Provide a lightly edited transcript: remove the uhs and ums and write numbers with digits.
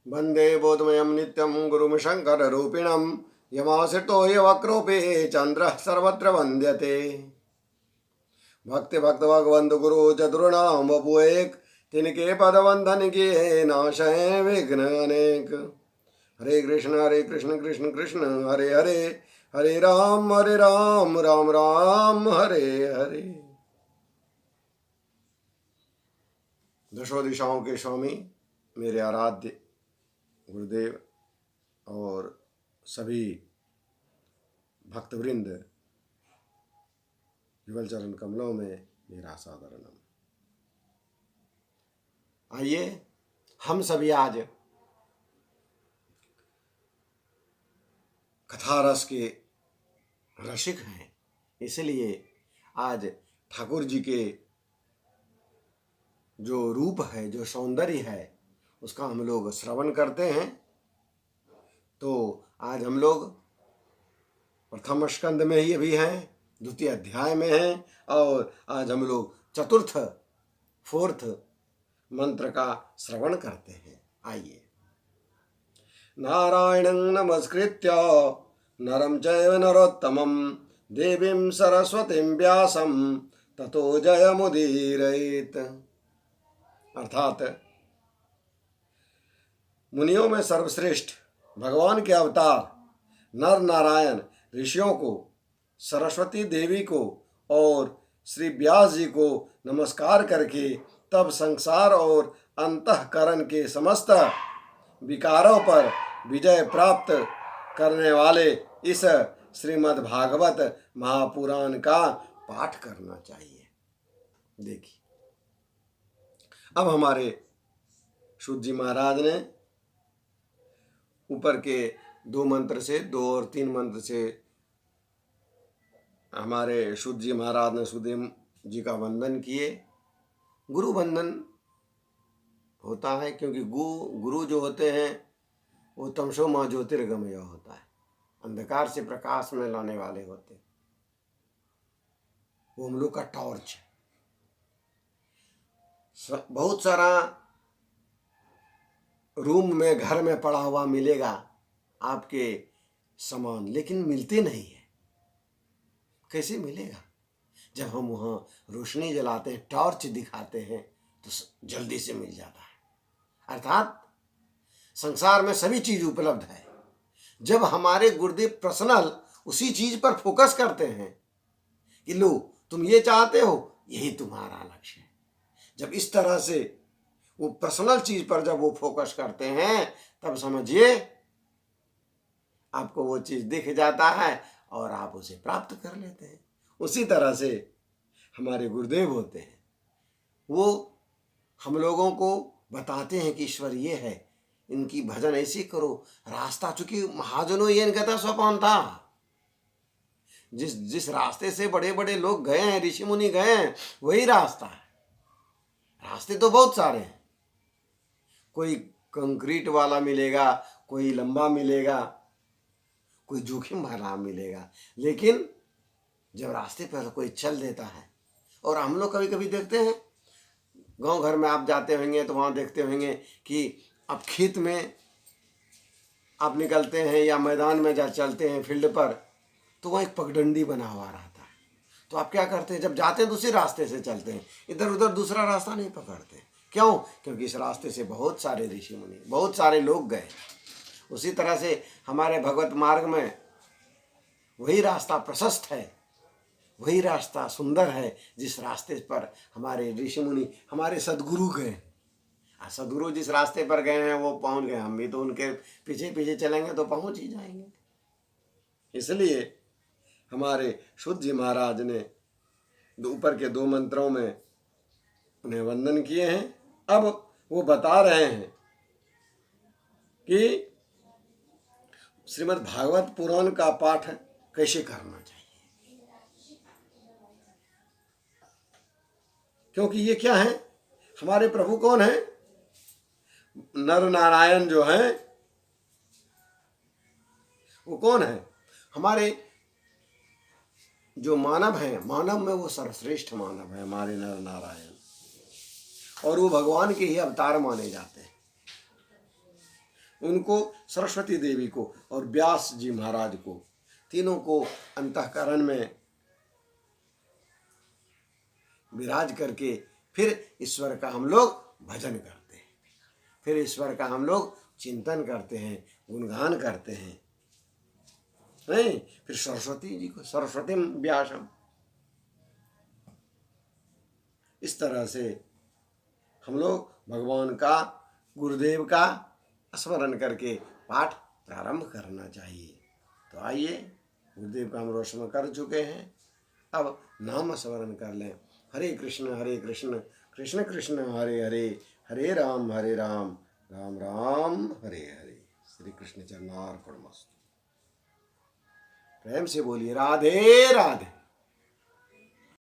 वंदे बोधमयं नित्यं गुरुं शङ्कररूपिणं यमाश्रितो वक्रोपे चन्द्रः सर्वत्र वन्द्यते। भक्ति भक्त भगवंत गुरु चतुर्णाम बपु एक, तिनके पद बंधन किए नाशय विघ्न अनेक। हरे कृष्ण कृष्ण कृष्ण हरे हरे, हरे राम राम राम हरे हरे। दशों दिशाओं के स्वामी मेरे आराध्य गुरुदेव और सभी भक्तवृंद, युगल चरण कमलों में मेरा सादर नमन। आइए हम सभी आज कथा रस के रसिक हैं, इसलिए आज ठाकुर जी के जो रूप है, जो सौंदर्य है, उसका हम लोग श्रवण करते हैं। तो आज हम लोग प्रथम स्कंद में ही अभी हैं, द्वितीय अध्याय में हैं, और आज हम लोग चतुर्थ फोर्थ मंत्र का श्रवण करते हैं। आइए। नारायणं नमस्कृत्य नरं चैव नरोत्तमं देवीं सरस्वतीं व्यासं ततो जयमुदीरयेत्। अर्थात मुनियों में सर्वश्रेष्ठ भगवान के अवतार नर नारायण ऋषियों को, सरस्वती देवी को और श्री व्यास जी को नमस्कार करके तब संसार और अंतःकरण के समस्त विकारों पर विजय प्राप्त करने वाले इस श्रीमद् भागवत महापुराण का पाठ करना चाहिए। देखिए, अब हमारे सूत जी महाराज ने ऊपर के 2 मंत्र से, 2 और 3 मंत्र से हमारे सूत जी महाराज ने सुदेव जी का वंदन किए। गुरु वंदन होता है क्योंकि गुरु जो होते हैं वो तमसो मां ज्योतिर्गमय होता है, अंधकार से प्रकाश में लाने वाले होते हैं। वो हम लोग का टॉर्च है। बहुत सारा रूम में, घर में पड़ा हुआ मिलेगा आपके सामान, लेकिन मिलते नहीं है। कैसे मिलेगा? जब हम वहाँ रोशनी जलाते हैं, टॉर्च दिखाते हैं, तो जल्दी से मिल जाता है। अर्थात संसार में सभी चीज उपलब्ध है। जब हमारे गुरुदेव पर्सनल उसी चीज पर फोकस करते हैं कि लो तुम ये चाहते हो, यही तुम्हारा लक्ष्य है। जब इस तरह से वो पर्सनल चीज पर जब वो फोकस करते हैं, तब समझिए आपको वो चीज दिख जाता है और आप उसे प्राप्त कर लेते हैं। उसी तरह से हमारे गुरुदेव होते हैं, वो हम लोगों को बताते हैं कि ईश्वर ये है, इनकी भजन ऐसी करो, रास्ता, चूंकि महाजनों ये इनका सोपान था। जिस रास्ते से बड़े बड़े लोग गए हैं, ऋषि मुनि गए हैं, वही रास्ता है। रास्ते तो बहुत सारे हैं, कोई कंक्रीट वाला मिलेगा, कोई लंबा मिलेगा, कोई जोखिम भरा मिलेगा, लेकिन जब रास्ते पर कोई चल देता है। और हम लोग कभी कभी देखते हैं, गांव घर में आप जाते होंगे तो वहाँ देखते होंगे कि अब खेत में आप निकलते हैं या मैदान में जा चलते हैं फील्ड पर, तो वहाँ एक पगडंडी बना हुआ रहता है। तो आप क्या करते हैं, जब जाते हैं तो उसी रास्ते से चलते हैं, इधर उधर दूसरा रास्ता नहीं पकड़ते। क्यों? क्योंकि इस रास्ते से बहुत सारे ऋषि मुनि, बहुत सारे लोग गए। उसी तरह से हमारे भगवत मार्ग में वही रास्ता प्रशस्त है, वही रास्ता सुंदर है, जिस रास्ते पर हमारे ऋषि मुनि, हमारे सदगुरु गए। सदगुरु जिस रास्ते पर गए हैं वो पहुंच गए, हम भी तो उनके पीछे पीछे चलेंगे तो पहुंच ही जाएंगे। इसलिए हमारे सूत जी महाराज ने ऊपर के 2 मंत्रों में उन्हें वंदन किए हैं। अब वो बता रहे हैं कि श्रीमद् भागवत पुराण का पाठ कैसे करना चाहिए, क्योंकि ये क्या है, हमारे प्रभु कौन है? नर नारायण जो हैं वो कौन है? हमारे जो मानव हैं, मानव में वो सर्वश्रेष्ठ मानव है हमारे नर नारायण, और वो भगवान के ही अवतार माने जाते हैं। उनको, सरस्वती देवी को और व्यास जी महाराज को, तीनों को अंतःकरण में विराज करके फिर ईश्वर का हम लोग भजन करते हैं, फिर ईश्वर का हम लोग चिंतन करते हैं, गुणगान करते हैं। नहीं, फिर सरस्वती जी को सरस्वती व्यासम, इस तरह से हम लोग भगवान का, गुरुदेव का स्मरण करके पाठ प्रारंभ करना चाहिए। तो आइए, गुरुदेव का हम रोशन कर चुके हैं, अब नाम स्मरण कर लें। हरे कृष्ण कृष्ण कृष्ण हरे हरे, हरे राम राम राम हरे हरे। श्री कृष्ण चरणार्पणमस्तु। प्रेम से बोलिए राधे राधे।